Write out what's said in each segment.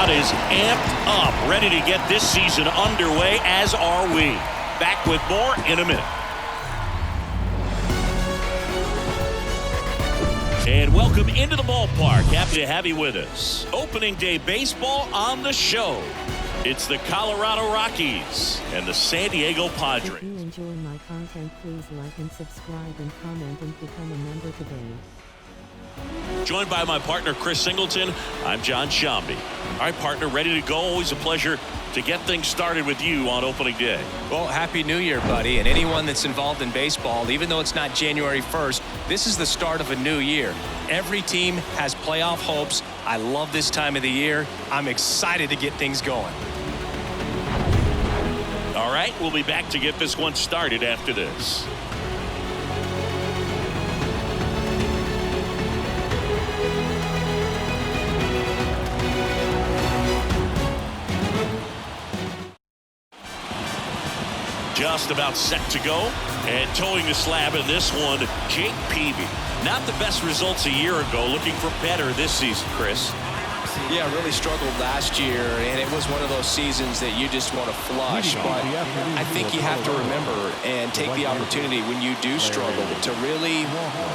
crowd is amped up, ready to get this season underway, as are we. Back with more in a minute. And welcome into the ballpark. Happy to have you with us. Opening day baseball on the show. It's the Colorado Rockies and the San Diego Padres. If you enjoy my content, please like and subscribe and comment and become a member today. Joined by my partner, Chris Singleton, I'm John Shambi. All right, partner, ready to go. Always a pleasure to get things started with you on opening day. Well, Happy New Year, buddy. And anyone that's involved in baseball, even though it's not January 1st, this is the start of a new year. Every team has playoff hopes. I love this time of the year. I'm excited to get things going. All right, we'll be back to get this one started after this. Just about set to go, and towing the slab in this one, Jake Peavy. Not the best results a year ago, looking for better this season, Chris. Yeah, really struggled last year, and it was one of those seasons that you just want to flush. But I think you have to remember and take the opportunity when you do struggle to really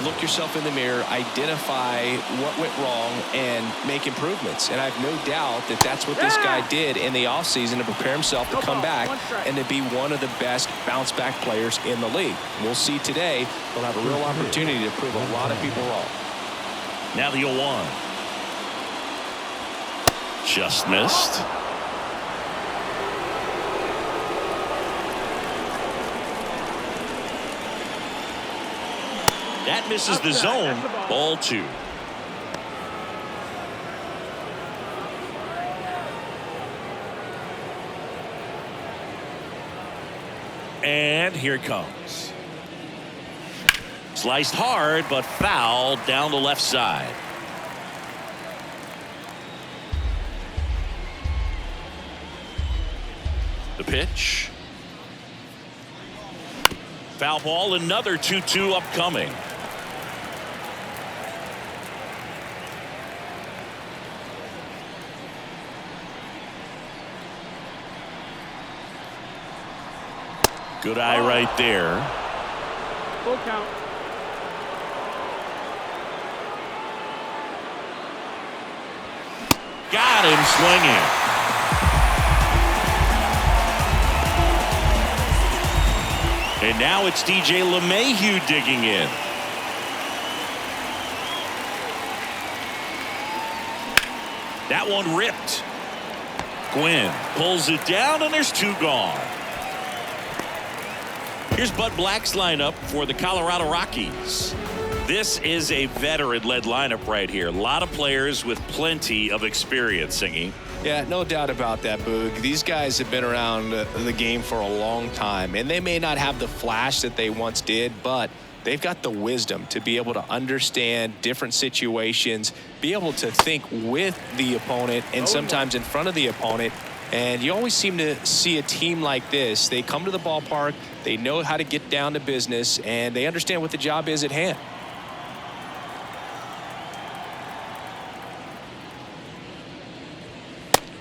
look yourself in the mirror, identify what went wrong, and make improvements. And I have no doubt that that's what this guy did in the offseason to prepare himself to come back and to be one of the best bounce-back players in the league. We'll see today. He'll have a real opportunity to prove a lot of people wrong. Now the 0-1. Just missed. That misses the zone. Ball 2. And here it comes. Sliced hard, but foul down the left side. The pitch. Foul ball, another 2-2 upcoming. Good eye right there. Full count. Got him swinging. And now it's DJ LeMahieu digging in. That one ripped. Gwynn pulls it down, and there's 2 gone. Here's Bud Black's lineup for the Colorado Rockies. This is a veteran-led lineup right here. A lot of players with plenty of experience, Singy. Yeah, no doubt about that, Boog. These guys have been around the game for a long time, and they may not have the flash that they once did, but they've got the wisdom to be able to understand different situations, be able to think with the opponent and sometimes in front of the opponent. And you always seem to see a team like this. They come to the ballpark, they know how to get down to business, and they understand what the job is at hand.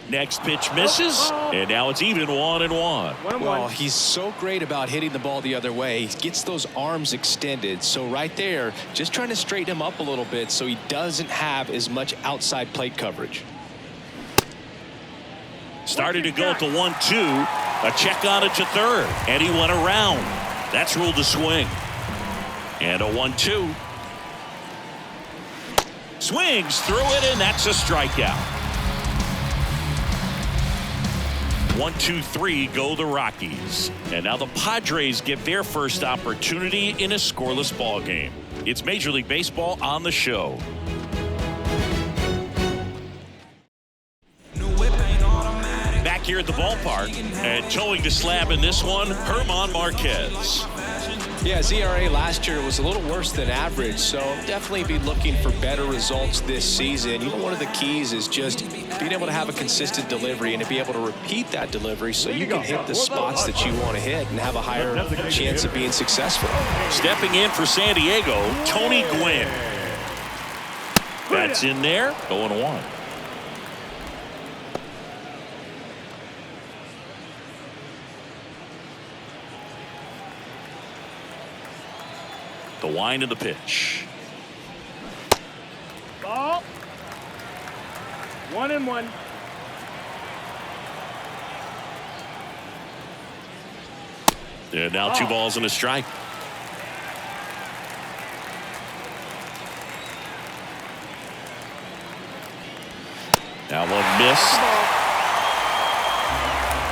Next pitch misses, and now it's even 1-1. Well, he's so great about hitting the ball the other way. He gets those arms extended. So right there, just trying to straighten him up a little bit so he doesn't have as much outside plate coverage. Started to go at the 1-2. A check on it to third, and he went around. That's ruled a swing. And a 1-2. Swings through it, and that's a strikeout. 1-2-3 go the Rockies. And now the Padres get their first opportunity in a scoreless ball game. It's Major League Baseball on the show. Back here at the ballpark, and towing the slab in this one, German Marquez. Yeah, his ERA last year was a little worse than average, so definitely be looking for better results this season. You know, one of the keys is just being able to have a consistent delivery and to be able to repeat that delivery so you can hit the spots that you want to hit and have a higher chance of being successful. Stepping in for San Diego, Tony Gwynn. That's in there, 0-1. The wind of the pitch. Ball. 1-1. And now 2 balls and a strike. Now one missed.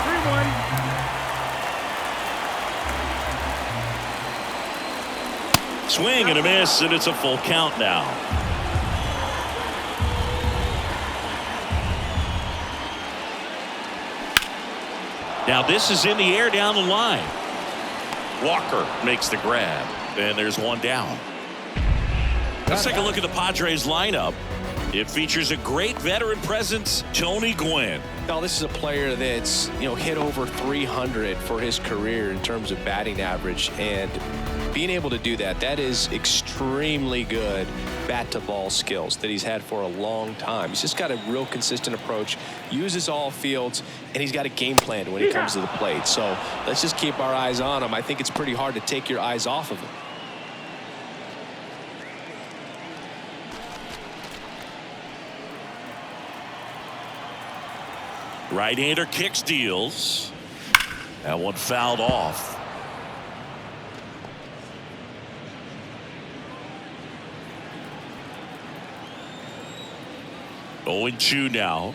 3-1. Swing and a miss, and it's a full count now. Now this is in the air down the line. Walker makes the grab, and there's one down. Let's take a look at the Padres lineup. It features a great veteran presence, Tony Gwynn. Now, this is a player that's, hit over 300 for his career in terms of batting average, and being able to do that is extremely good bat-to-ball skills that he's had for a long time. He's just got a real consistent approach, uses all fields, and he's got a game plan when it comes to the plate. So let's just keep our eyes on him. I think it's pretty hard to take your eyes off of him. Right-hander kicks, deals. That one fouled off. Oh, 0-2 now.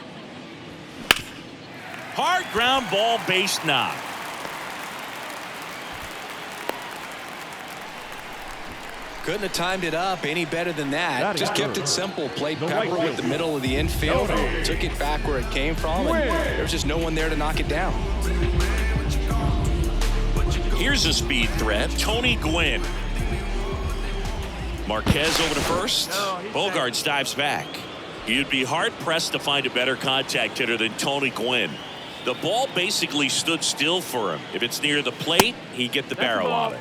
Hard ground ball, base knock. Couldn't have timed it up any better than that. Just kept it simple. Played pepper with the middle of the infield. Took it back where it came from. And there was just no one there to knock it down. Here's a speed threat. Tony Gwynn. Marquez over to first. Bogarts dives back. You'd be hard-pressed to find a better contact hitter than Tony Gwynn. The ball basically stood still for him. If it's near the plate, he'd get the barrel on it.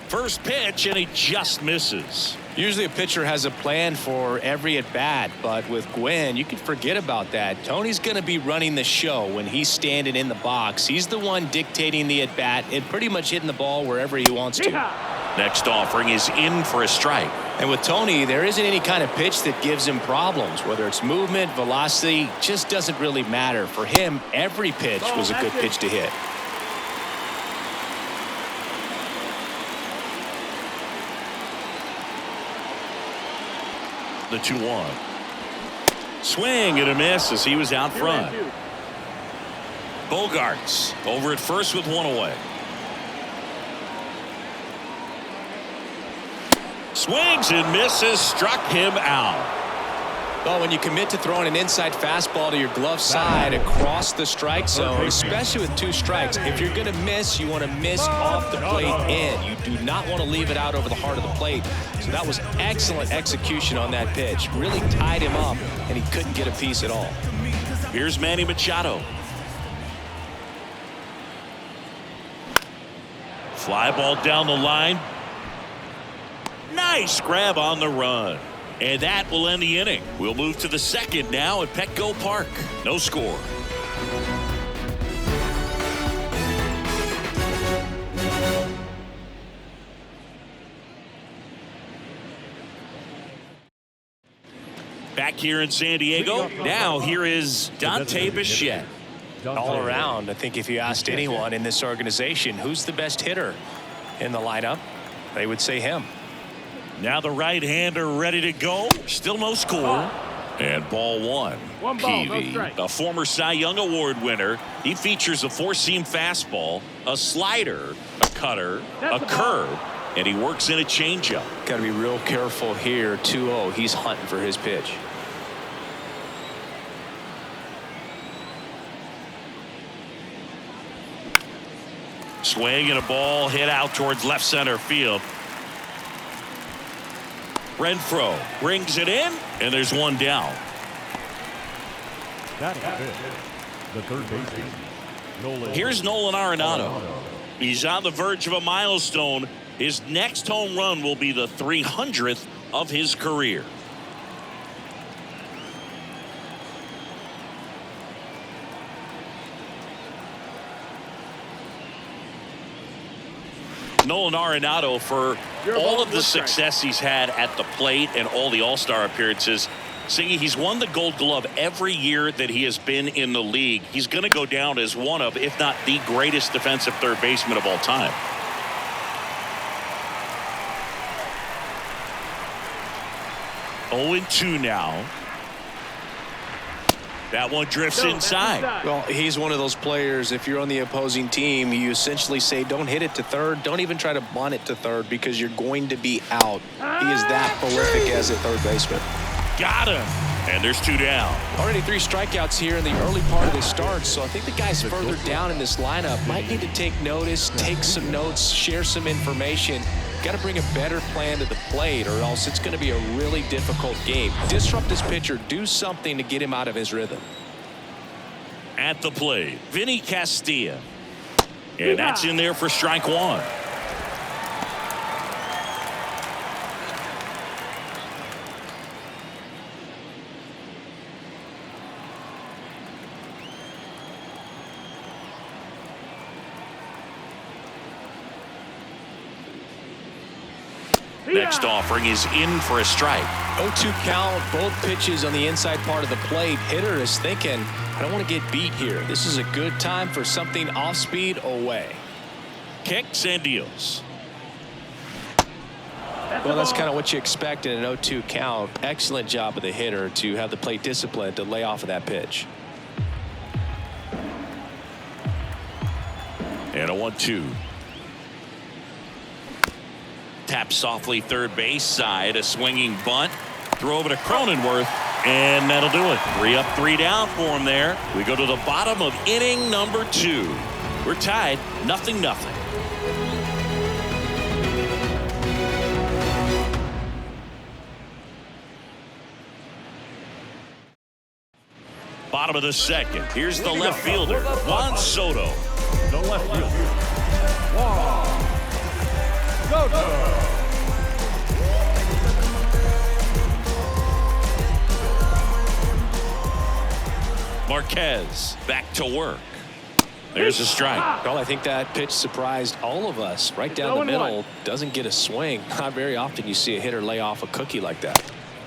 First pitch, and he just misses. Usually a pitcher has a plan for every at-bat, but with Gwynn, you can forget about that. Tony's going to be running the show when he's standing in the box. He's the one dictating the at-bat and pretty much hitting the ball wherever he wants to. Next offering is in for a strike. And with Tony, there isn't any kind of pitch that gives him problems. Whether it's movement, velocity, just doesn't really matter. For him, every pitch was a good pitch to hit. The 2-1. Swing and a miss as he was out front. Bogarts over at first with one away. Swings and misses, struck him out. Well, when you commit to throwing an inside fastball to your glove side across the strike zone, especially with 2 strikes, if you're going to miss, you want to miss off the plate in. You do not want to leave it out over the heart of the plate. So that was excellent execution on that pitch. Really tied him up, and he couldn't get a piece at all. Here's Manny Machado. Fly ball down the line. Nice grab on the run. And that will end the inning. We'll move to the second now at Petco Park. No score. Back here in San Diego. Now here is Dante Bichette. All around, I think if you asked anyone in this organization who's the best hitter in the lineup, they would say him. Now the right-hander ready to go. Still no score. And ball one. Peavy, a former Cy Young Award winner. He features a 4-seam fastball, a slider, a cutter, a curve, and he works in a changeup. Got to be real careful here. 2-0. He's hunting for his pitch. Swing and a ball hit out towards left center field. Renfroe brings it in, and there's one down. That is it. The third baseman, Nolan. Here's Nolan Arenado. He's on the verge of a milestone. His next home run will be the 300th of his career. Nolan Arenado, for all of the success he's had at the plate and all the All-Star appearances, Singy, he's won the Gold Glove every year that he has been in the league. He's going to go down as one of, if not the greatest defensive third baseman of all time. Oh, 2 now. That one drifts inside. Well, he's one of those players, if you're on the opposing team, you essentially say don't hit it to third. Don't even try to bunt it to third because you're going to be out. He is that prolific as a third baseman. Got him. And there's 2 down. Already 3 strikeouts here in the early part of the start, so I think the guys further down in this lineup might need to take notice, take some notes, share some information. Got to bring a better plan to the plate, or else it's going to be a really difficult game. Disrupt this pitcher. Do something to get him out of his rhythm. At the plate, Vinny Castilla. And that's in there for strike 1. Next offering is in for a strike. 0-2 count, both pitches on the inside part of the plate. Hitter is thinking, I don't want to get beat here. This is a good time for something off speed away. Kicks and deals. Well, that's kind of what you expect in an 0-2 count. Excellent job of the hitter to have the plate discipline to lay off of that pitch. And a 1-2. Tap softly third base side, a swinging bunt, throw over to Cronenworth, and that'll do it. 3 up, 3 down for him there. We go to the bottom of inning number 2. We're tied 0-0. Bottom of the second. Here's the left fielder, Juan Soto. The left fielder, Juan Soto. Marquez back to work. There's a strike. Well, I think that pitch surprised all of us. Right down the middle, doesn't get a swing. Not very often you see a hitter lay off a cookie like that.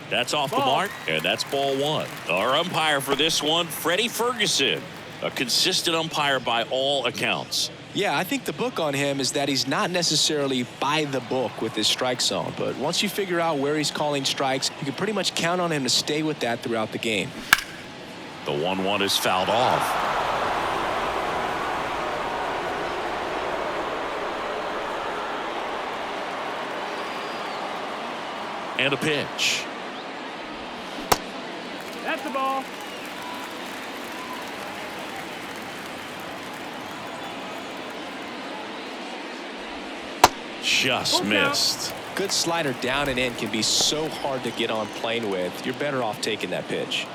That's off the mark, and that's ball 1. Our umpire for this one, Freddie Ferguson, a consistent umpire by all accounts. Yeah, I think the book on him is that he's not necessarily by the book with his strike zone, but once you figure out where he's calling strikes, you can pretty much count on him to stay with that throughout the game. The 1-1 is fouled off. And a pitch. That's the ball. Just missed. Good slider down and in can be so hard to get on plane with. You're better off taking that pitch.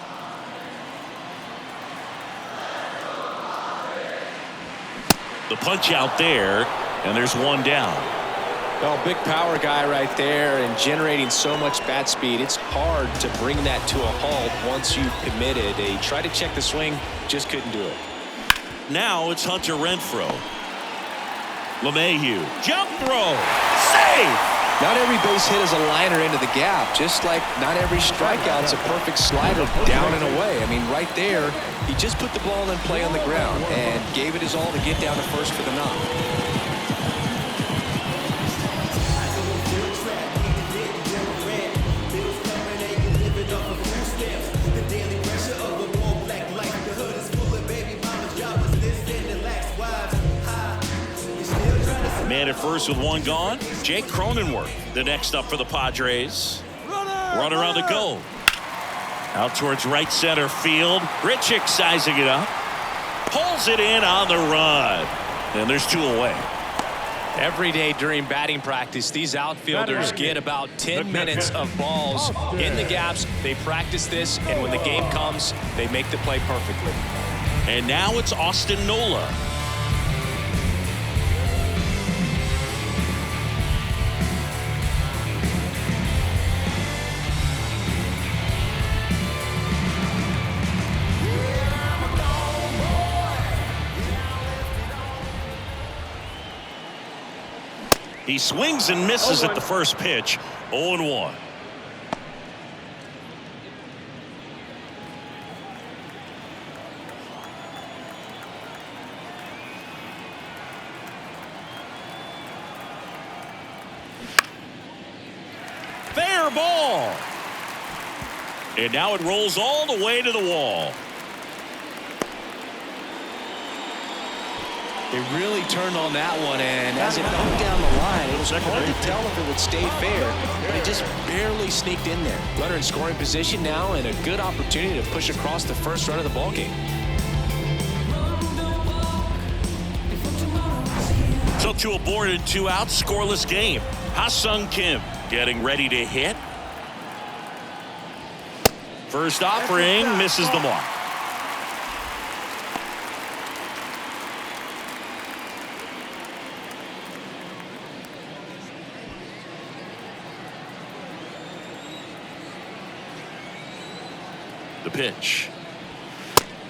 The punch out there, and there's 1 down. Well, big power guy right there and generating so much bat speed. It's hard to bring that to a halt once you've committed. They tried to check the swing, just couldn't do it. Now it's Hunter Renfroe. LeMahieu, jump throw, safe. Not every base hit is a liner into the gap, just like not every strikeout's a perfect slider down and away. I mean, right there, he just put the ball in play on the ground and gave it his all to get down to first for the knock. Man at first with 1 gone. Jake Cronenworth, the next up for the Padres. Runner on the go. Out towards right center field. Grichuk sizing it up. Pulls it in on the run. And there's 2 away. Every day during batting practice, these outfielders get about 10 minutes of balls in the gaps. They practice this, and when the game comes, they make the play perfectly. And now it's Austin Nola. He swings and misses at the first pitch. 0-1. Fair ball. And now it rolls all the way to the wall. They really turned on that one, and as it bumped down the line, it was hard to tell if it would stay fair, but it just barely sneaked in there. Runner in scoring position now, and a good opportunity to push across the first run of the ballgame. So 2 aboard and 2 out, scoreless game. Ha-Sung Kim getting ready to hit. First offering misses the mark. The pitch.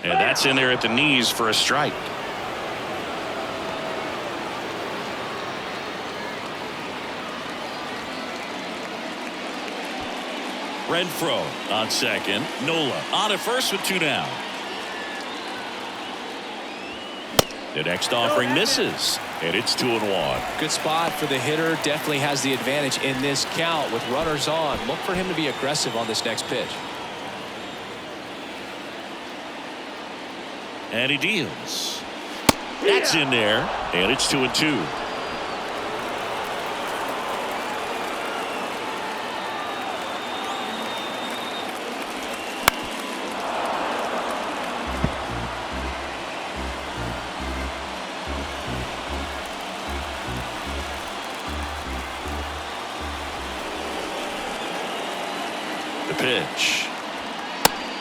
And that's in there at the knees for a strike. Renfroe on second. Nola on at first with 2 down. The next offering misses, and it's 2-1. Good spot for the hitter. Definitely has the advantage in this count with runners on. Look for him to be aggressive on this next pitch. And he deals. That's in there, and it's 2-2. The pitch.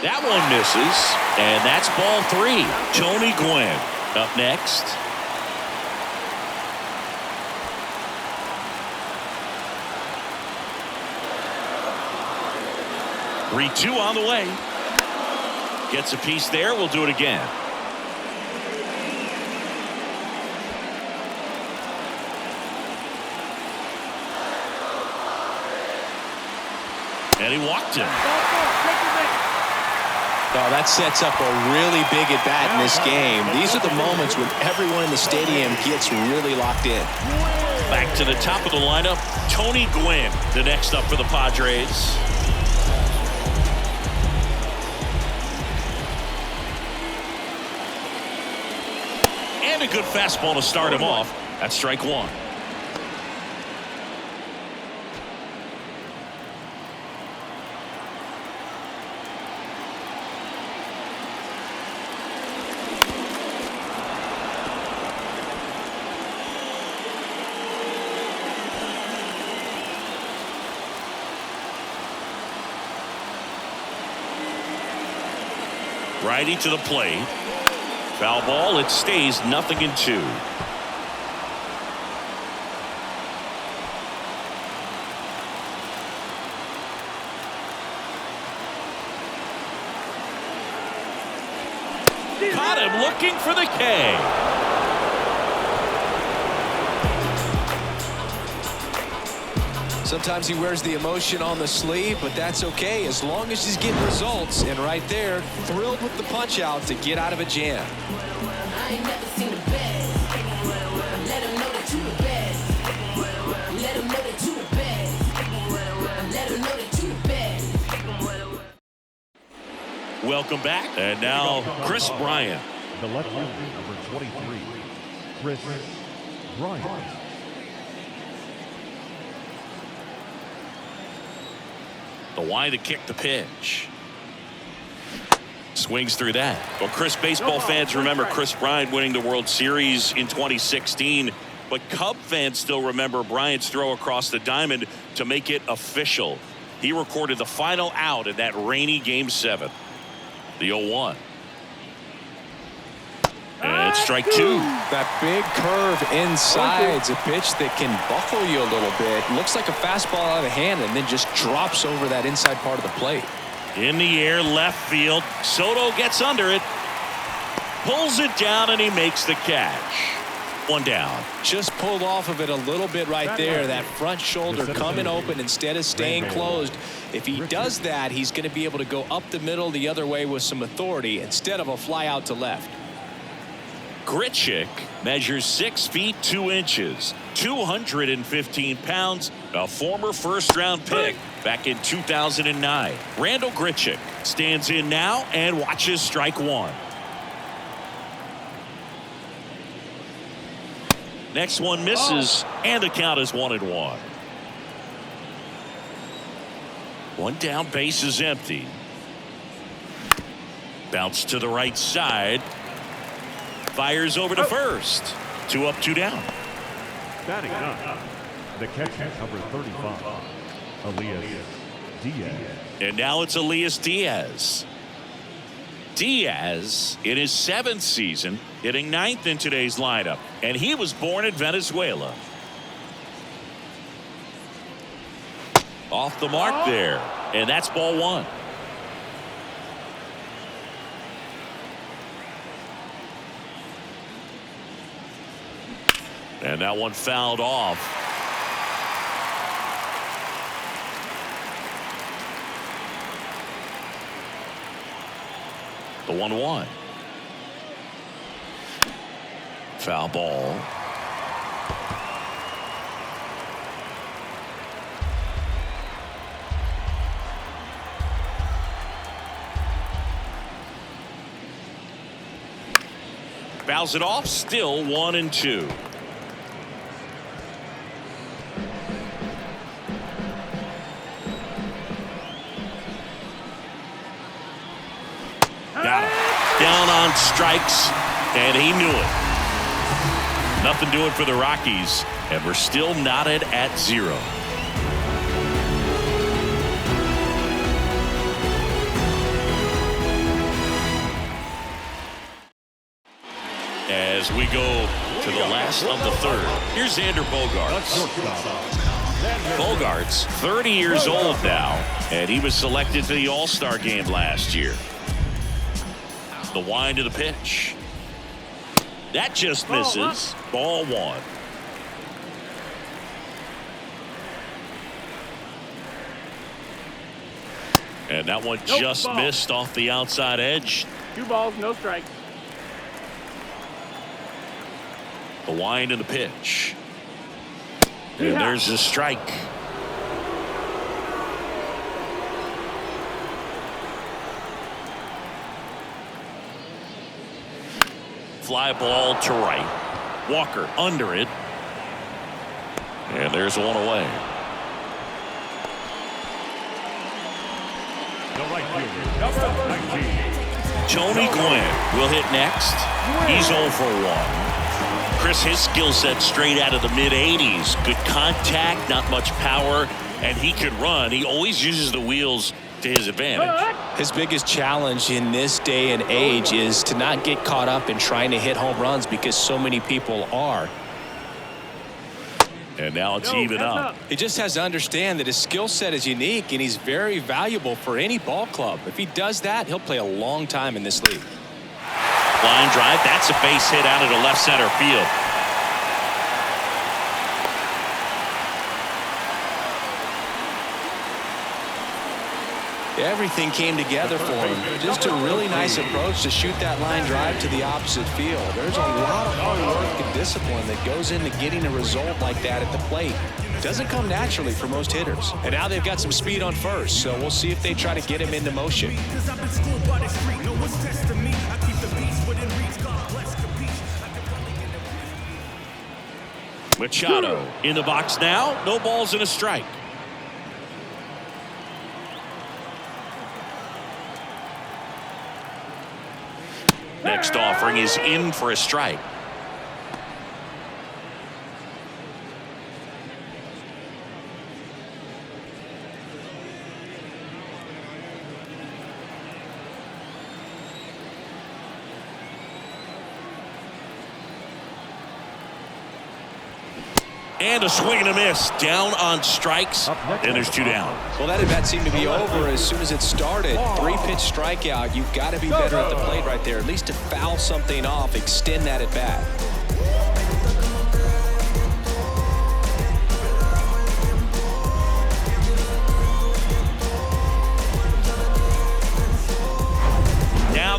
That one misses, and that's ball 3. Tony Gwynn up next. Three-2 on the way. Gets a piece there. We'll do it again. And he walked him. Oh, that sets up a really big at-bat in this game. These are the moments when everyone in the stadium gets really locked in. Back to the top of the lineup, Tony Gwynn, the next up for the Padres. And a good fastball to start him off. That's strike 1. Righty to the plate. Foul ball. It stays 0-2. Caught him looking for the K. Sometimes he wears the emotion on the sleeve, but that's okay as long as he's getting results. And right there, thrilled with the punch out to get out of a jam. I ain't never seen the best. Let him know that you the best. Let him know that you the best. Let him know that you the best. Welcome back. And now Chris Bryant. The left fielder, number 23, Chris Bryant. The Y to kick the pitch. Swings through that. Well, Chris, baseball fans remember Chris Bryant winning the World Series in 2016. But Cub fans still remember Bryant's throw across the diamond to make it official. He recorded the final out in that rainy Game 7. The 0-1. And it's strike 2. That big curve inside's a pitch that can buckle you a little bit. Looks like a fastball out of the hand and then just drops over that inside part of the plate. In the air, left field. Soto gets under it. Pulls it down, and he makes the catch. One down. Just pulled off of it a little bit right there. That front shoulder coming open instead of staying closed. If he does that, he's going to be able to go up the middle the other way with some authority instead of a fly out to left. Grichuk measures 6 feet 2 inches, 215 pounds, a former first-round pick back in 2009. Randall Grichuk stands in now and watches strike one. Next one misses, and the count is 1-1. One down, base is empty. Bounce to the right side. Fires over to first. 2 up, 2 down. Batting up, the catcher, number 35, Elias Diaz. And now it's Elias Diaz. Diaz, in his 7th season, hitting 9th in today's lineup. And he was born in Venezuela. Off the mark there. And that's ball 1. And that one fouled off. The 1-1. Foul ball. Fouls it off. Still 1-2. Got him. Down on strikes, and he knew it. Nothing doing for the Rockies, and we're still knotted at 0. As we go to the last of the 3rd, here's Xander Bogaerts. Bogaerts, 30 years old now, and he was selected to the All-Star game last year. The wind to the pitch. That just misses. Ball 1. And that one just missed off the outside edge. 2 balls, no strikes. The wind and the pitch. And there's the strike. Fly ball to right. Walker under it. And there's one away. The right fielder, number 19. Tony Gwynn will hit next. He's 0 for 1. Chris, his skill set straight out of the mid-80s. Good contact, not much power, and he can run. He always uses the wheels to his advantage. His biggest challenge in this day and age is to not get caught up in trying to hit home runs because so many people are. And now it's even up. He just has to understand that his skill set is unique and he's very valuable for any ball club. If he does that, he'll play a long time in this league. Line drive. That's a base hit out into left center field. Everything came together for him. Just a really nice approach to shoot that line drive to the opposite field. There's a lot of hard work and discipline that goes into getting a result like that at the plate. It doesn't come naturally for most hitters. And now they've got some speed on first, so we'll see if they try to get him into motion. Machado in the box now. No balls and a strike. Next offering is in for a strike. And a swing and a miss. Down on strikes. And there's 2 down. Well, that at-bat seemed to be over as soon as it started. 3-pitch strikeout. You've got to be better at the plate right there. At least to foul something off, extend that at-bat.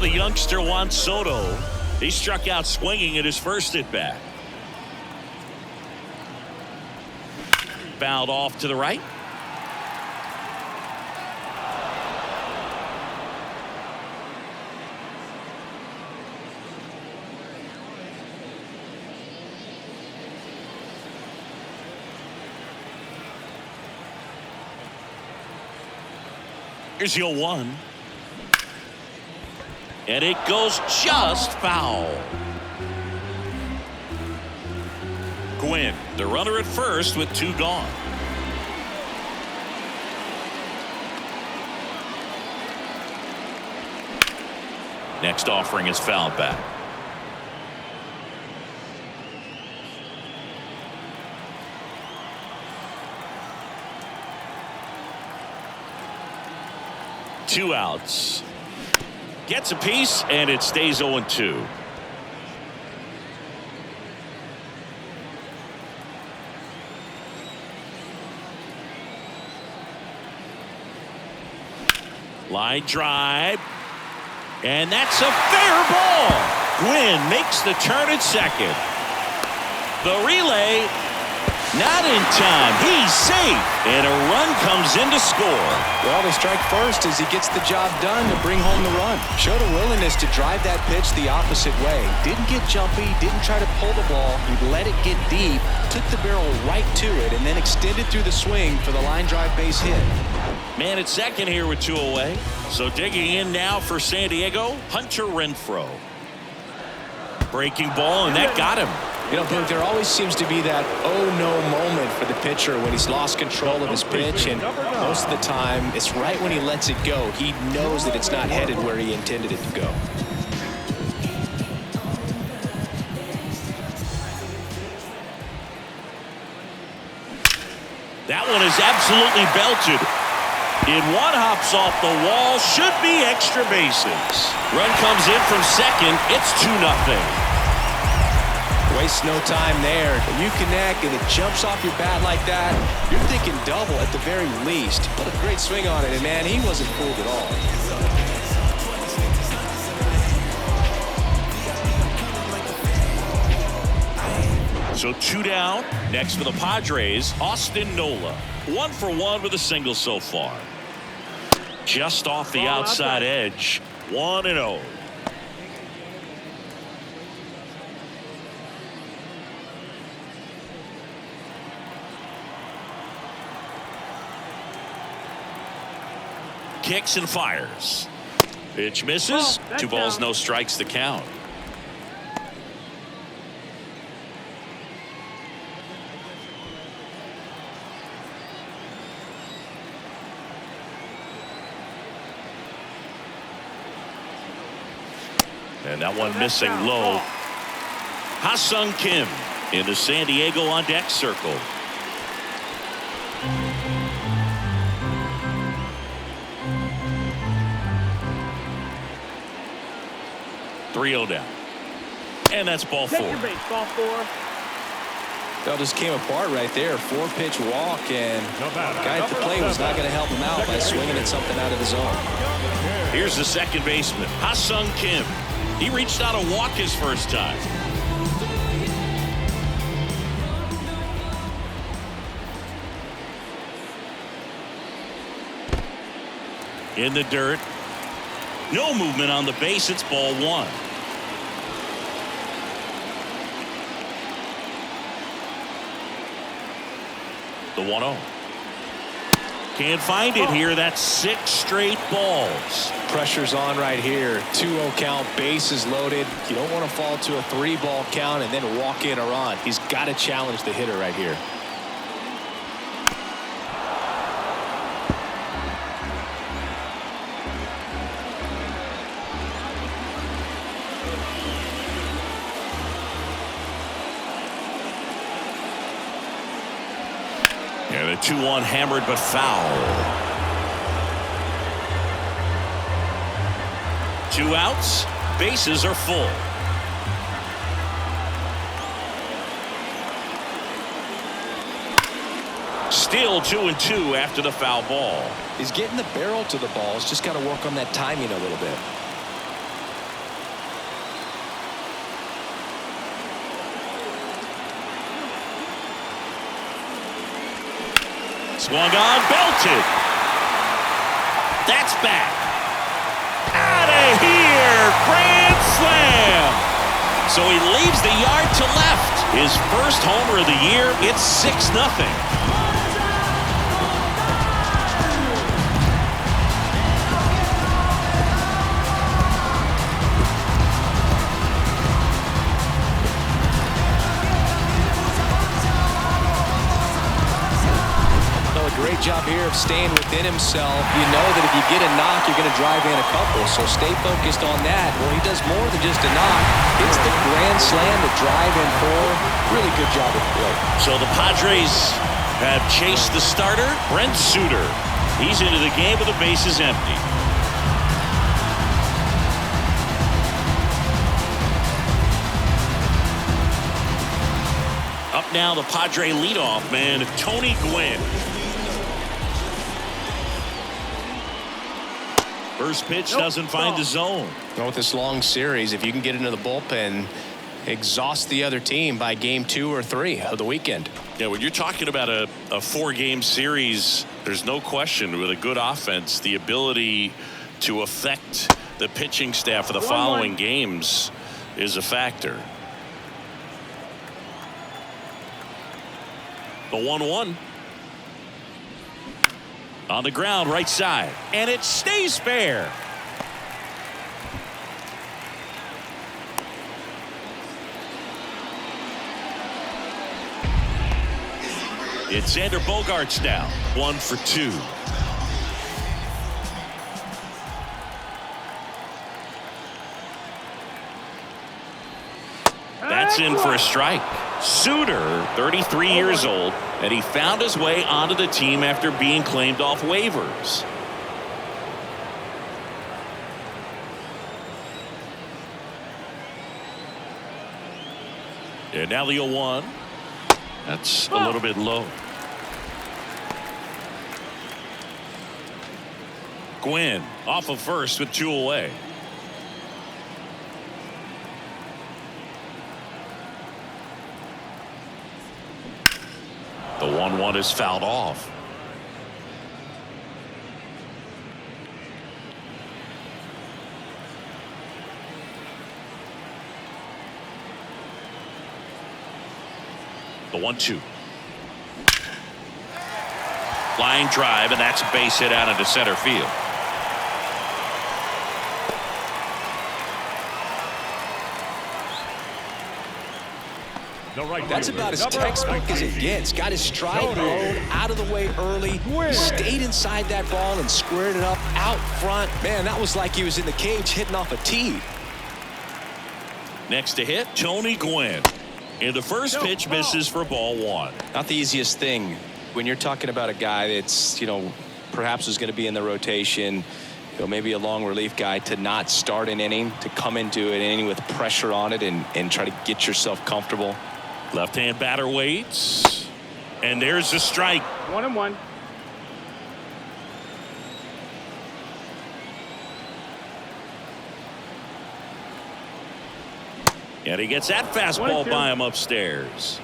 the youngster Juan Soto. He struck out swinging at his first at bat. Fouled off to the right. Here's your 1. And it goes just foul. Gwynn, the runner at first with 2 gone. Next offering is fouled back. Two outs. Gets a piece, and it stays 0-2. Line drive. And that's a fair ball. Gwynn makes the turn at second. The relay. Not in time. He's safe. And a run comes in to score. Well, they strike first as he gets the job done to bring home the run. Showed a willingness to drive that pitch the opposite way. Didn't get jumpy, didn't try to pull the ball. He let it get deep, took the barrel right to it, and then extended through the swing for the line drive base hit. Man at second here with 2 away. So digging in now for San Diego, Hunter Renfroe. Breaking ball, and that got him. You know, Boog, there always seems to be that oh-no moment for the pitcher when he's lost control of his pitch, and most of the time, it's right when he lets it go. He knows that it's not headed where he intended it to go. That one is absolutely belted. In one hops off the wall, should be extra bases. Run comes in from second. It's 2-0. Waste no time there. When you connect and it jumps off your bat like that, you're thinking double at the very least. What a great swing on it, and man, he wasn't fooled at all. So 2 down. Next for the Padres, Austin Nola. 1 for 1 with a single so far. Just off the outside edge. 1-0. Kicks and fires. Pitch misses. 2 balls, no strikes to count. And that one missing low. Ha-Sung Kim in the San Diego on deck circle. .3-0 down. And that's ball 4. Take your base, ball 4. That just came apart right there. 4-pitch walk, and the guy at the plate was not going to help him out by swinging at something out of the zone. Here's the second baseman, Ha-Sung Kim. He reached out a walk his first time. In the dirt. No movement on the base. It's ball 1. The 1-0. Can't find it here. That's 6 straight balls. Pressure's on right here. 2-0 count, bases loaded. You don't want to fall to a 3-ball count and then walk in or on. He's got to challenge the hitter right here. And a 2-1 hammered but foul. 2 outs. Bases are full. Still 2-2 after the foul ball. He's getting the barrel to the ball. He's just got to work on that timing a little bit. Swung on, belted. That's back. Out of here. Grand slam. So he leaves the yard to left. His first homer of the year. It's 6-0. Great job here of staying within himself. You know that if you get a knock, you're going to drive in a couple. So stay focused on that. Well, he does more than just a knock. It's the grand slam to drive in for. Really good job of play. So the Padres have chased the starter, Brent Suter. He's into the game with the bases empty. Up now, the Padre leadoff man, Tony Gwynn. First pitch doesn't find the zone. Well, with this long series, if you can get into the bullpen, exhaust the other team by game 2 or 3 of the weekend. Yeah, when you're talking about a 4-game series, there's no question with a good offense, the ability to affect the pitching staff for the following games is a factor. The 1-1. On the ground, right side. And it stays fair. It's Xander Bogaerts now. 1 for 2. That's in for a strike. Suter, 33 years old, and he found his way onto the team after being claimed off waivers. And now the 0-1. That's a little bit low. Gwynn off of first with 2 away. The 1-1 is fouled off. The 1-2. Line drive, and that's a base hit out into center field. That's about as textbook as it gets. Got his stride low, out of the way early, stayed inside that ball and squared it up out front. Man, that was like he was in the cage hitting off a tee. Next to hit, Tony Gwynn. And the first pitch misses for ball 1. Not the easiest thing when you're talking about a guy that's, perhaps is going to be in the rotation, maybe a long relief guy, to not start an inning, to come into an inning with pressure on it and try to get yourself comfortable. Left-hand batter waits. And there's the strike. 1-1. And he gets that fastball by him upstairs.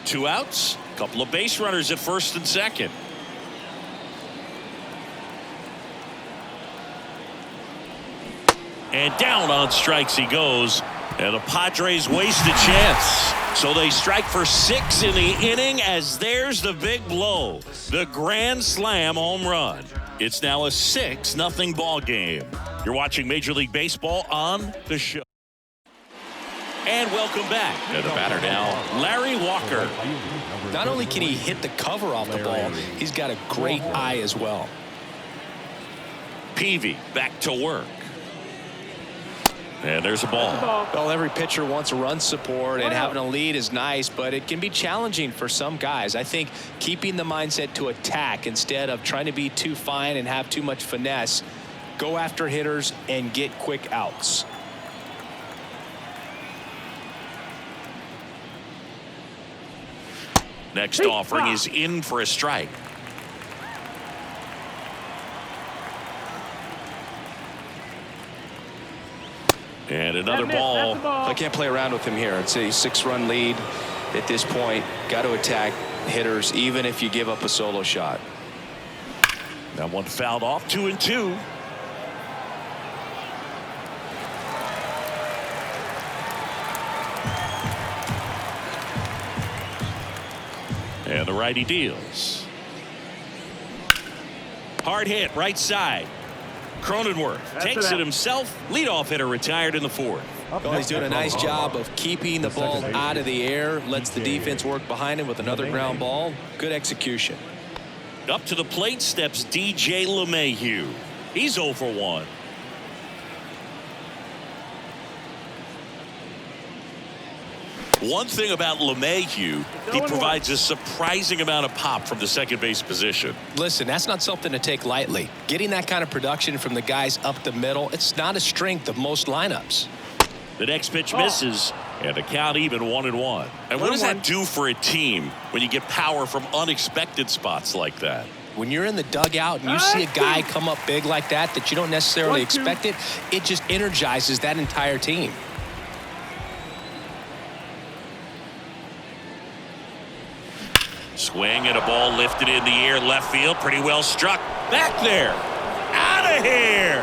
Two outs, couple of base runners at first and second. And down on strikes he goes. And the Padres waste a chance. So they strike for 6 in the inning as there's the big blow. The grand slam home run. It's now a 6-0 ball game. You're watching Major League Baseball on the show. And welcome back. And the batter now, Larry Walker. Not only can he hit the cover off the ball, he's got a great eye as well. Peavy back to work. And there's a ball. Well, every pitcher wants run support, and having a lead is nice, but it can be challenging for some guys. I think keeping the mindset to attack instead of trying to be too fine and have too much finesse, go after hitters and get quick outs. Next offering is in for a strike. And another That's ball. the ball. I can't play around with him here. It's a 6-run lead at this point. Got to attack hitters even if you give up a solo shot. That one fouled off. 2-2. And the righty deals. Hard hit right side. Cronenworth takes it himself. Leadoff hitter retired in the 4th. Well, he's doing a nice job of keeping the ball out of the air. Lets the defense work behind him with another ground ball. Good execution. Up to the plate steps DJ LeMahieu. He's 0 for 1. One thing about LeMahieu, he provides a surprising amount of pop from the second base position. Listen, that's not something to take lightly. Getting that kind of production from the guys up the middle, it's not a strength of most lineups. The next pitch misses, and the count even 1-1. And what does that do for a team when you get power from unexpected spots like that? When you're in the dugout and you see a guy come up big like that you don't necessarily expect it, it just energizes that entire team. Swing and a ball lifted in the air left field. Pretty well struck. Back there. Out of here.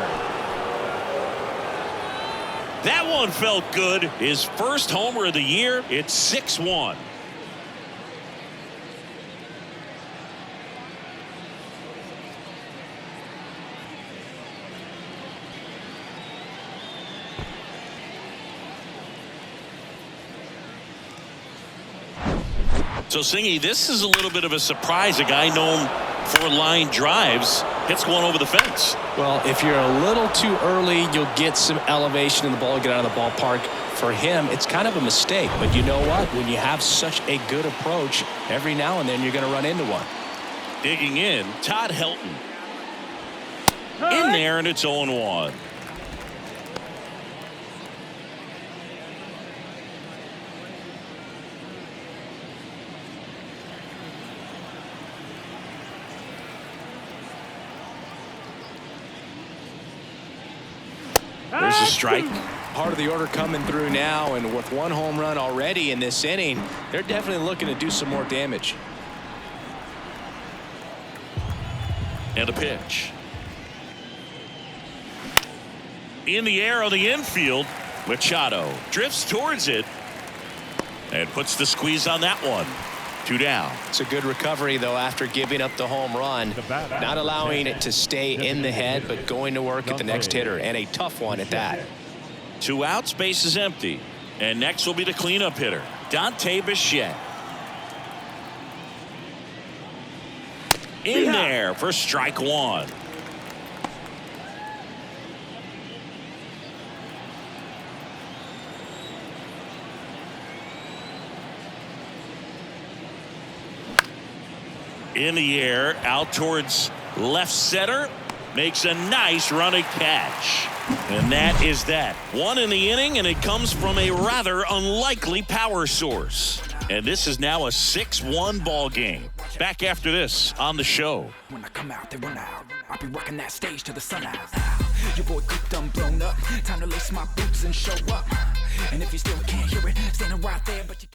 That one felt good. His first homer of the year. It's 6-1. So, Singy, this is a little bit of a surprise. A guy known for line drives hits one over the fence. Well, if you're a little too early, you'll get some elevation in the ball, get out of the ballpark. For him, it's kind of a mistake. But you know what? When you have such a good approach, every now and then you're going to run into one. Digging in, Todd Helton. In there, and it's 0-1. There's a strike. Part of the order coming through now, and with one home run already in this inning, they're definitely looking to do some more damage. And a pitch. In the air on the infield, Machado drifts towards it and puts the squeeze on that one. 2 down. It's a good recovery, though, after giving up the home run. Not allowing it to stay in the head, but going to work at the next hitter, and a tough one at that. 2 outs, base is empty. And next will be the cleanup hitter, Dante Bichette. In there for strike 1. In the air, out towards left center, makes a nice running catch. And that is that. 1 in the inning, and it comes from a rather unlikely power source. And this is now a 6-1 ball game. Back after this on the show. When I come out, they run out. I'll be working that stage till the sun out. Your boy cooked, done blown up. Time to lace my boots and show up. And if you still can't hear it, standing right there, but you...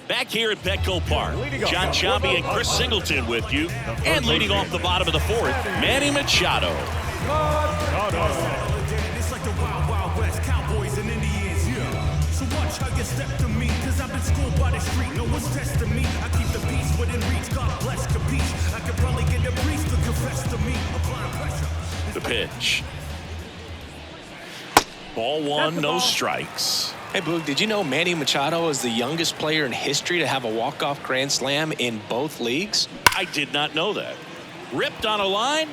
Back here at Petco Park, John Sciambi and Chris Singleton with you. And leading off the bottom of the 4th, Manny Machado. It's like the Wild Wild West, Cowboys and Indians, yeah. So watch how you step to me, cause I've been schooled by the street. No one's testing me. I keep the peace within reach. God bless Capiche. I could probably get a priest to confess to me. Applying pressure. The pitch. Ball 1, no strikes. Hey, Boog, did you know Manny Machado is the youngest player in history to have a walk-off grand slam in both leagues? I did not know that. Ripped on a line.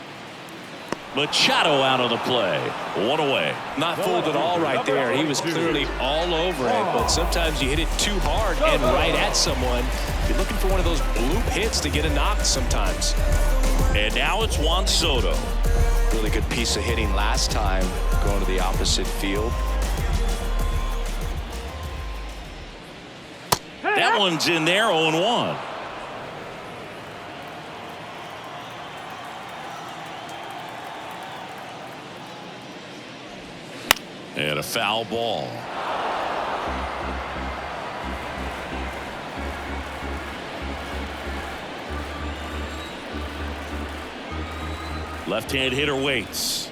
Machado out of the play. 1 away. Not fooled at all right there. He was clearly all over it, but sometimes you hit it too hard and right at someone. You're looking for one of those bloop hits to get a knock sometimes. And now it's Juan Soto. Really good piece of hitting last time, going to the opposite field. That one's in there, 0-1. And a foul ball. Left-hand hitter waits.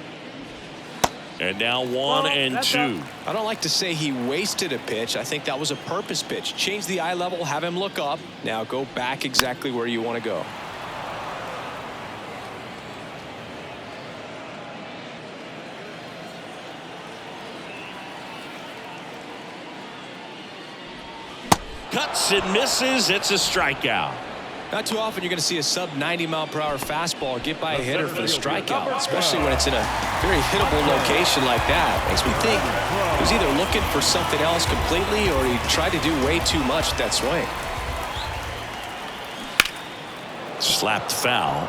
And now 1-2. I don't like to say he wasted a pitch. I think that was a purpose pitch. Change the eye level, have him look up. Now go back exactly where you want to go. Cuts and misses. It's a strikeout. Not too often you're going to see a sub 90-mile-per-hour fastball get by a hitter for the strikeout, especially when it's in a very hittable location like that. Makes me think he was either looking for something else completely or he tried to do way too much with that swing. Slapped foul.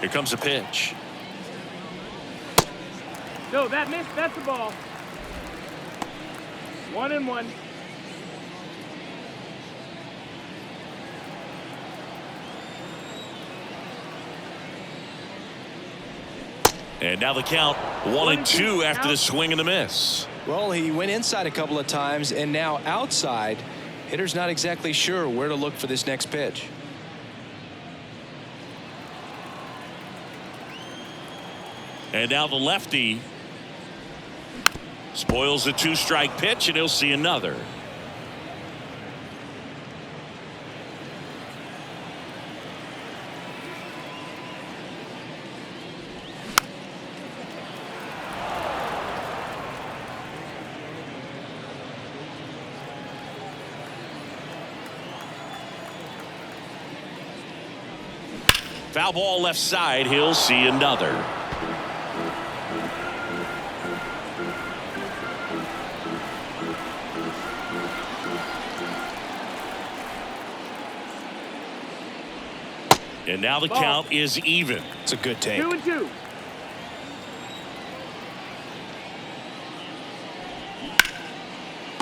Here comes a pitch. No, that missed. That's the ball. 1-1. And now the count 1-2 after the swing and the miss. Well, he went inside a couple of times and now outside. Hitter's not exactly sure where to look for this next pitch. And now the lefty spoils the 2-strike pitch, and he'll see another. Foul ball left side. He'll see another. And now the count is even. It's a good take. 2-2.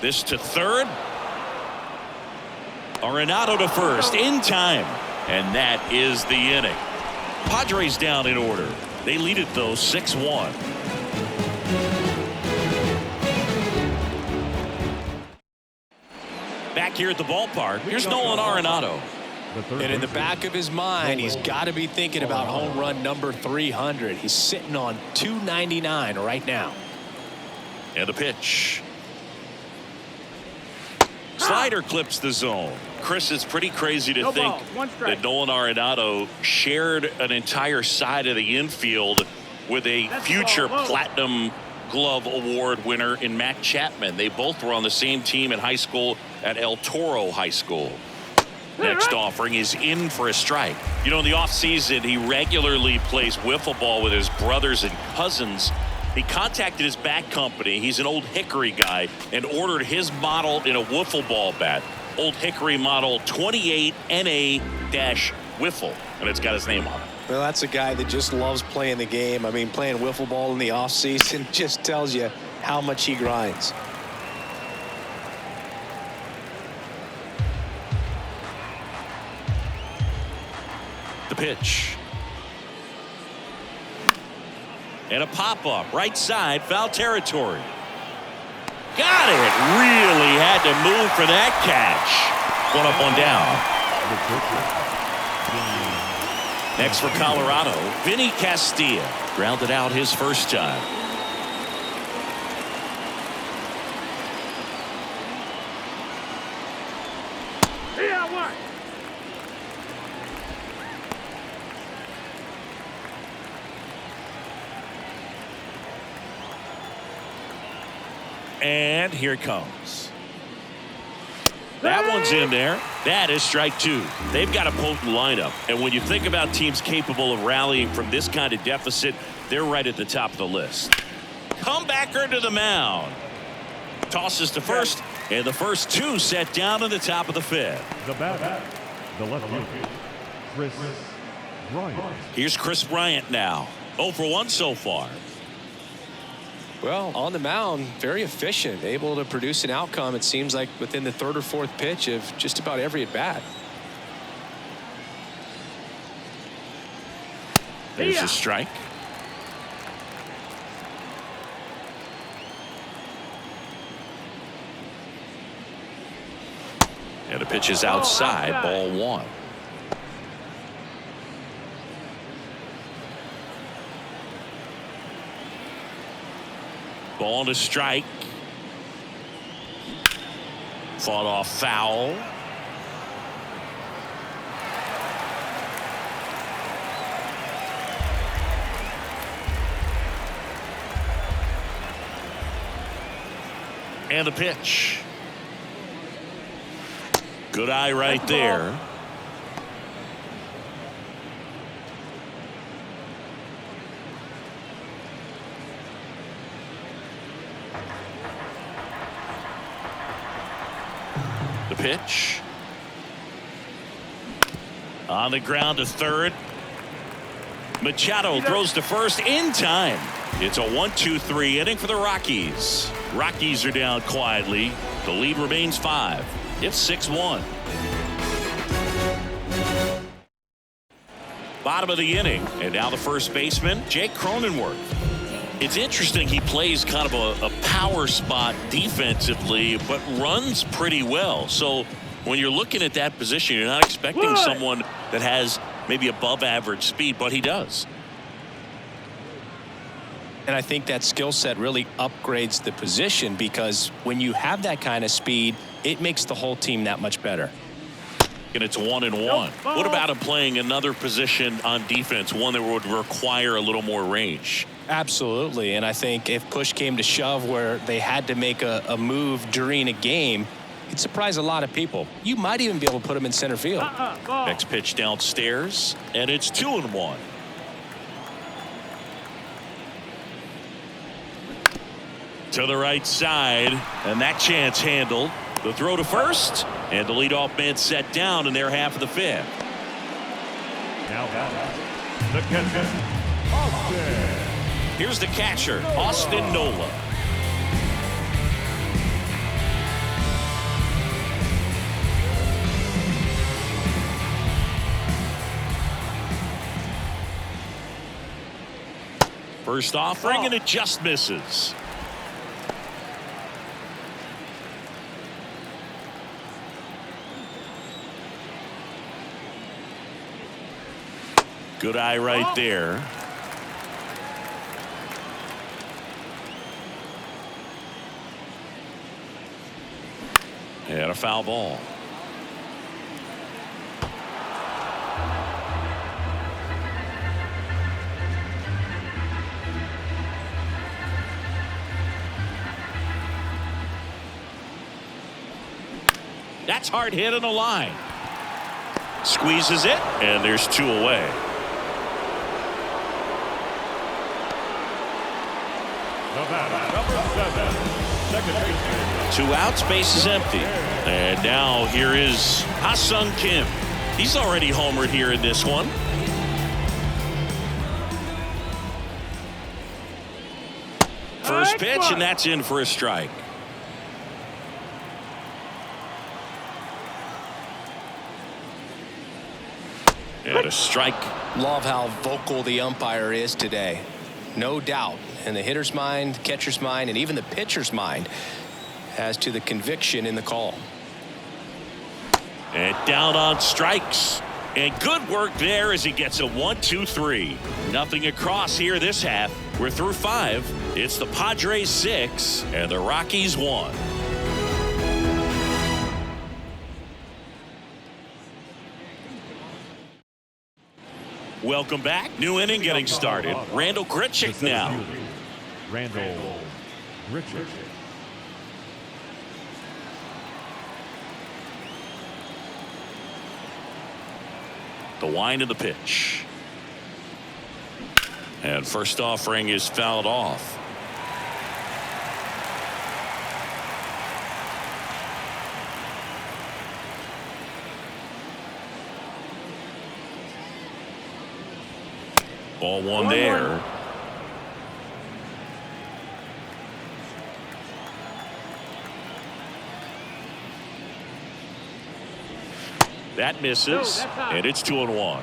This to third. Arenado to first in time. And that is the inning. Padres down in order. They lead it though 6-1. Back here at the ballpark, here's Nolan Arenado. And in the back of his mind, he's got to be thinking about home run number 300. He's sitting on 299 right now. And a pitch. Slider clips the zone. Chris, it's pretty crazy to think that Nolan Arenado shared an entire side of the infield with a future Platinum Glove Award winner in Matt Chapman. They both were on the same team in high school at El Toro High School. Next offering is in for a strike. You know, in the offseason, he regularly plays wiffle ball with his brothers and cousins. He contacted his bat company. He's an Old Hickory guy and ordered his model in a wiffle ball bat. Old Hickory model 28 NA-wiffle. And it's got his name on it. Well, that's a guy that just loves playing the game. I mean, playing wiffle ball in the offseason just tells you how much he grinds. The pitch. And a pop-up right side, foul territory. Got it. Really had to move for that catch. 1 up, 1 down. Next for Colorado, Vinny Castilla grounded out his first time. Yeah, what? And here it comes. That one's in there. That is strike 2. They've got a potent lineup. And when you think about teams capable of rallying from this kind of deficit, they're right at the top of the list. Comebacker to the mound. Tosses to first, and the first 2 set down in the top of the 5th. The batter, the left fielder, Chris Bryant. Here's Chris Bryant now. 0 for 1 so far. Well, on the mound, very efficient, able to produce an outcome, it seems like, within the 3rd or 4th pitch of just about every at-bat. There's a strike. And the pitch is outside. Ball 1. Ball to strike. Fought off foul. And the pitch. Good eye right there. The pitch. On the ground to third. Machado throws to first in time. It's a 1-2-3 inning for the Rockies. Rockies are down quietly. The lead remains 5. It's 6-1. Bottom of the inning, and now the first baseman, Jake Cronenworth. It's interesting, he plays kind of a power spot defensively, but runs pretty well. So when you're looking at that position, you're not expecting someone that has maybe above average speed, but he does. And I think that skill set really upgrades the position, because when you have that kind of speed, it makes the whole team that much better. And it's 1-1. What about him playing another position on defense, one that would require a little more range? Absolutely. And I think if push came to shove where they had to make a move during a game, it'd surprise a lot of people. You might even be able to put him in center field. Next pitch downstairs, and it's 2-1. To the right side, and that chance handled. The throw to first, and the leadoff man set down in their half of the 5th. Now the catcher, Austin. Here's the catcher, Austin Nola. First offering, and it just misses. Good eye right there. And a foul ball. That's hard hit on the line. Squeezes it, and there's 2 away. Number 7, second baseman. 2 outs, base is empty. And now here is Ha-Sung Kim. He's already homered here in this one. First pitch, and that's in for a strike. And a strike. Love how vocal the umpire is today. No doubt in the hitter's mind, catcher's mind, and even the pitcher's mind as to the conviction in the call. And down on strikes. And good work there as he gets a 1-2-3. Nothing across here this half. We're through 5. It's the Padres 6 and the Rockies 1. Welcome back. New inning getting started. Randall Grichuk now. Randall Grichuk. The wind of the pitch. And first offering is fouled off. Ball 1 there. That misses, and it's 2-1.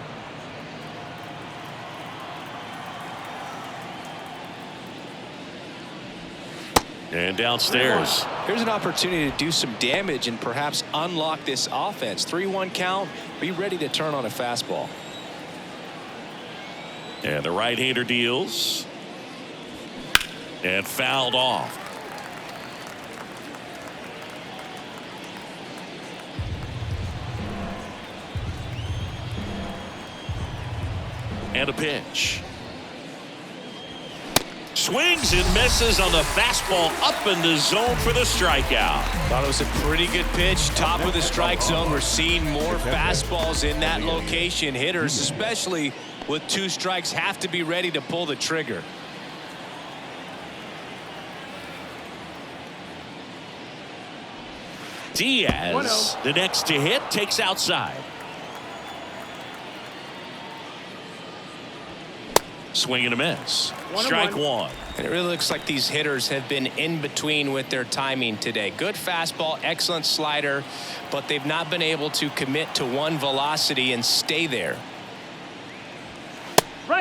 And downstairs. Here's an opportunity to do some damage and perhaps unlock this offense. 3-1 count. Be ready to turn on a fastball. And the right-hander deals. And fouled off. And a pitch. Swings and misses on the fastball up in the zone for the strikeout. Thought it was a pretty good pitch. Top of the strike zone. We're seeing more fastballs in that location. Hitters, especially with 2 strikes, have to be ready to pull the trigger. Diaz, the next to hit, takes outside. Swing and a miss. Strike one. And it really looks like these hitters have been in between with their timing today. Good fastball, excellent slider, but they've not been able to commit to one velocity and stay there.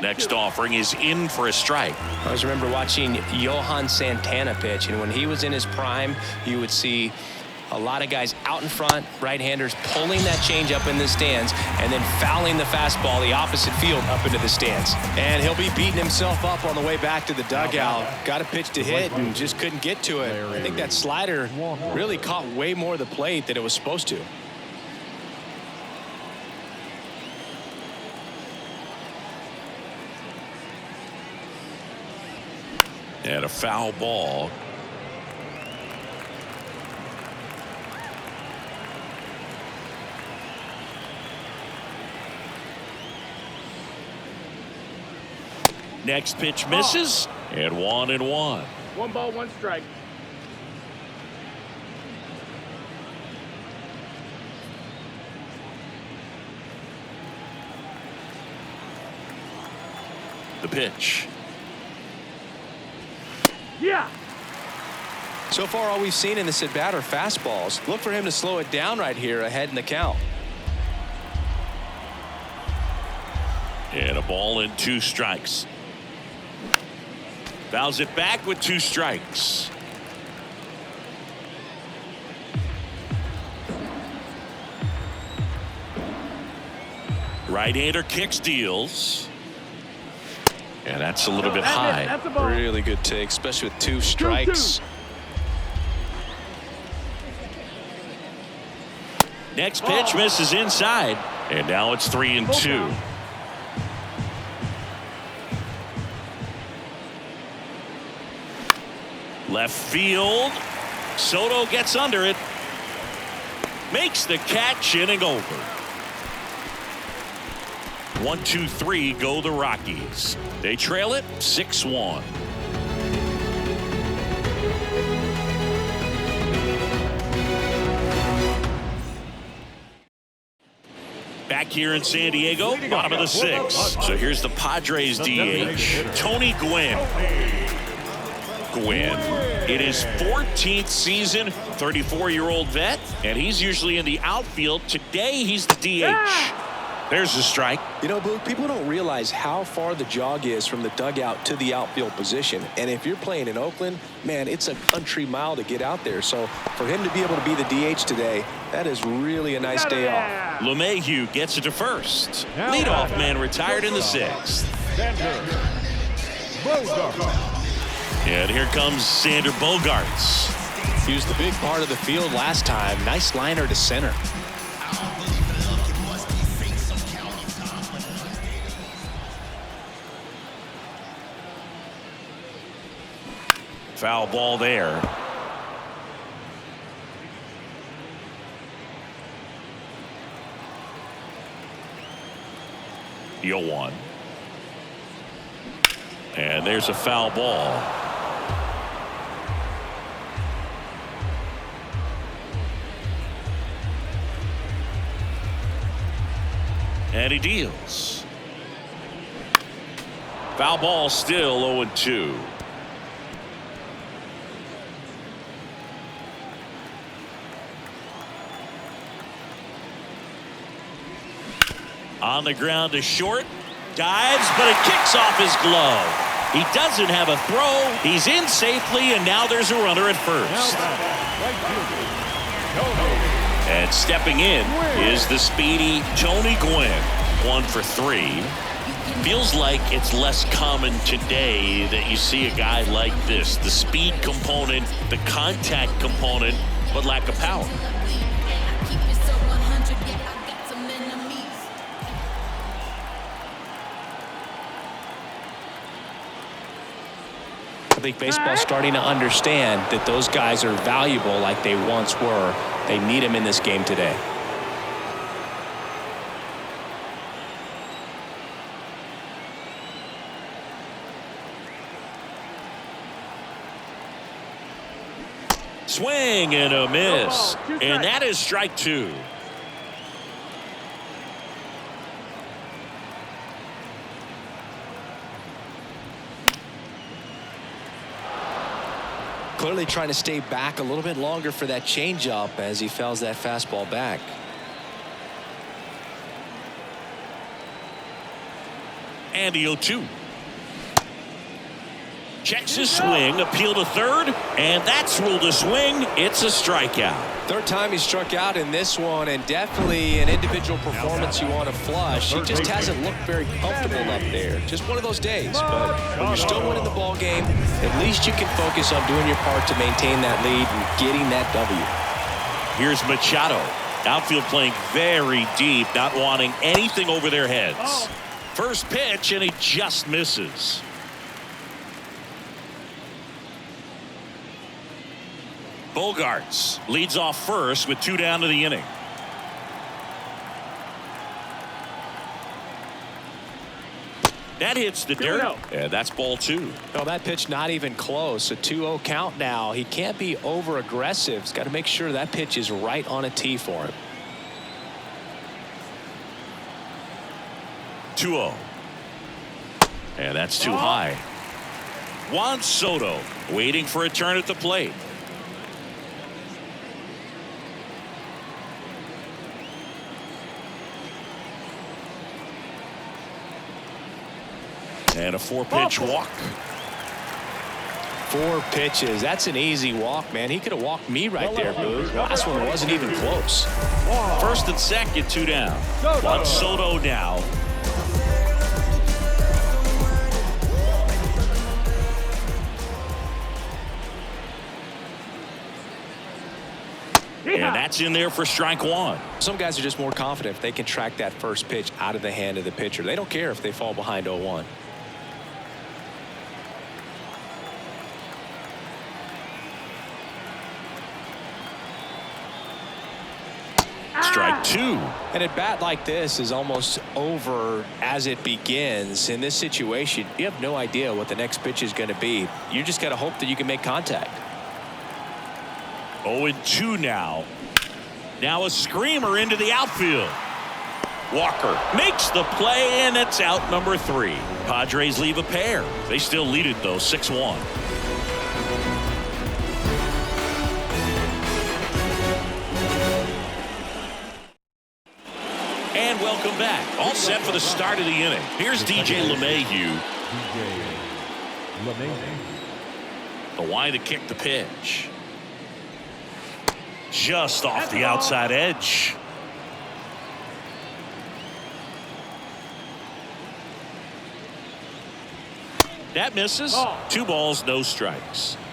Next offering is in for a strike. I always remember watching Johan Santana pitch, and when he was in his prime, you would see a lot of guys out in front, right-handers pulling that change up in the stands and then fouling the fastball the opposite field up into the stands. And he'll be beating himself up on the way back to the dugout. Got a pitch to hit and just couldn't get to it. I think that slider really caught way more of the plate than it was supposed to. And a foul ball. Next pitch misses, and 1-1. 1 ball, 1 strike. The pitch. Yeah. So far, all we've seen in this at-bat are fastballs. Look for him to slow it down right here ahead in the count. And a ball and 2 strikes. Fouls it back with 2 strikes. Right-hander kicks, deals. And that's a little bit high. That's a ball. Really good take, especially with 2 strikes. 2-2. Next pitch misses inside. And now it's 3-2. Left field. Soto gets under it. Makes the catch, inning over. 1-2-3 go the Rockies. They trail it 6-1. Back here in San Diego, bottom of the 6th. So here's the Padres DH, Tony Gwynn. Gwynn in his 14th season, 34-year-old vet, and he's usually in the outfield. Today he's the DH. There's the strike. You know, Blue, people don't realize how far the jog is from the dugout to the outfield position. And if you're playing in Oakland, man, it's a country mile to get out there. So for him to be able to be the DH today, that is really a nice day off. LeMahieu gets it to first. Leadoff man retired in the 6th. And here comes Xander Bogaerts. He was the big part of the field last time. Nice liner to center. Foul ball there. The 0-1. And there's a foul ball. And he deals. Foul ball, still 0-2. On the ground to short. Dives, but it kicks off his glove. He doesn't have a throw. He's in safely, and now there's a runner at first. And stepping in is the speedy Tony Gwynn. 1 for 3. Feels like it's less common today that you see a guy like this. The speed component, the contact component, but lack of power. I think baseball's starting to understand that those guys are valuable like they once were. They need him in this game today. Swing and a miss. And that is strike 2. Clearly trying to stay back a little bit longer for that changeup as he fouls that fastball back. And the 0-2. Checks his swing, appeal to third, and that's ruled a swing. It's a strikeout. Third time he struck out in this one, and definitely an individual performance you want to flush. He just hasn't looked very comfortable up there. Just one of those days, but when you're still winning the ball game, at least you can focus on doing your part to maintain that lead and getting that W. Here's Machado. Outfield playing very deep, not wanting anything over their heads. First pitch, and he just misses. Bogarts leads off first with 2 down to the inning. That hits the dirt. Yeah, that's ball 2. Oh, that pitch not even close. A 2-0 count now. He can't be over aggressive. He's got to make sure that pitch is right on a tee for him. 2-0. And that's too high. Juan Soto waiting for a turn at the plate. And a 4-pitch walk. 4 pitches. That's an easy walk, man. He could have walked me right there, Boo. Last one wasn't even close. First and second, 2 down. Juan Soto now. And that's in there for strike 1. Some guys are just more confident if they can track that first pitch out of the hand of the pitcher. They don't care if they fall behind 0-1. Strike 2. And a bat like this is almost over as it begins. In this situation, you have no idea what the next pitch is going to be. You just got to hope that you can make contact. 0-2 now. Now a screamer into the outfield. Walker makes the play, and it's out number 3. Padres leave a pair. They still lead it, though, 6-1. And welcome back. All set for the start of the inning. Here's DJ LeMahieu. The wide to kick the pitch. Just off the outside edge. That misses. 2 balls, no strikes.